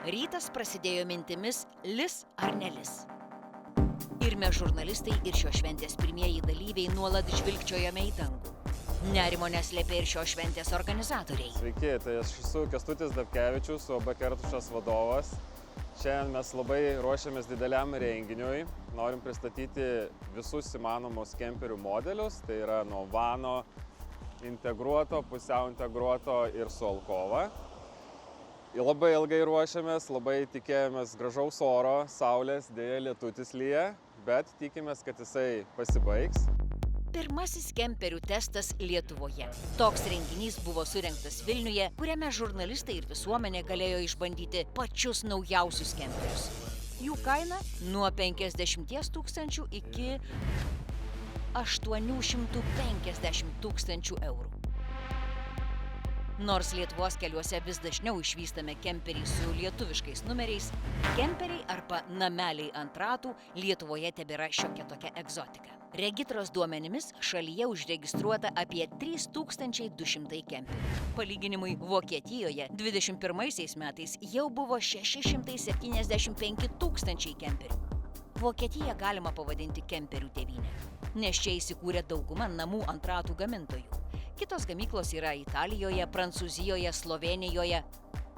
Rytas prasidėjo mintimis lis ar nelis. Ir mes žurnalistai ir šios šventės pirmieji dalyviai nuolat žvilgčiojame į dangų. Nerimo neslėpė ir šios šventės organizatoriai. Sveiki, tai aš esu Kęstutis Dabkevičius, UAB Kertušas vadovas. Šiandien mes labai ruošiamės dideliam renginiui. Norim pristatyti visus įmanomus kemperių modelius. Tai yra nuo vano, integruoto, pusiau integruoto ir su alkova. Labai ilgai ruošiamės, labai tikėjomės gražaus oro, saulės, dėja lietutis lyja, bet tikimės, kad jisai pasibaigs. Pirmasis kemperių testas Lietuvoje. Toks renginys buvo surengtas Vilniuje, kuriame žurnalistai ir visuomenė galėjo išbandyti pačius naujausius kemperius. Jų kaina nuo 50 000 iki 850 000 eurų. Nors Lietuvos keliuose vis dažniau išvystame kemperį su lietuviškais numeriais, kemperiai arba nameliai ant ratų Lietuvoje tebėra šiokia tokia egzotika. Regitros duomenimis šalyje užregistruota apie 3200 kemperių. Palyginimui, Vokietijoje 2021 metais jau buvo 675 000 kemperių. Vokietiją galima pavadinti kemperių tėvynė, nes čia įsikūrė dauguma namų ant ratų gamintojų. Kitos gamyklos yra Italijoje, Prancūzijoje, Slovėnijoje.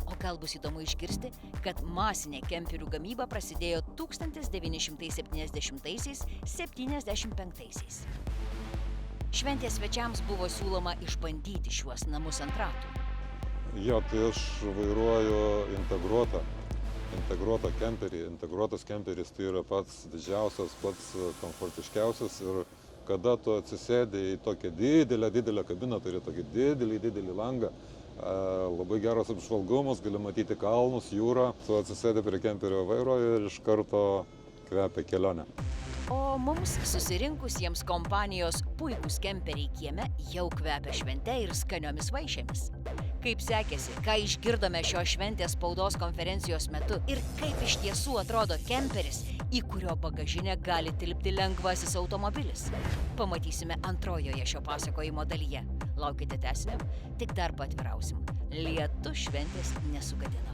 O gal bus įdomu išgirsti, kad masinė kemperių gamyba prasidėjo 1970–75. Šventės svečiams buvo siūloma išbandyti šiuos namus ant ratų. Jo, tai aš vairuoju integruotą kemperį. Integruotas kemperis tai yra pats didžiausias, pats komfortiškiausias ir kada tu atsisėdi į tokią didelę kabiną, turi tokį didelį langą, labai geras apžvalgumas, gali matyti kalnus, jūrą. Tu atsisėdi prie kemperio vairo ir iš karto kvepia kelionę. O mums susirinkusiems kompanijos puikūs kemperiai kieme jau kvepia švente ir skaniomis vaišėmis. Kaip sekėsi, ką išgirdome šios šventės spaudos konferencijos metu ir kaip iš tiesų atrodo kemperis, į kurio bagažinę gali tilpti lengvasis automobilis. Pamatysime antrojoje šio pasakojimo dalyje. Laukite tęsinio, tik dar paatvirausim. Lietus šventės nesugadino.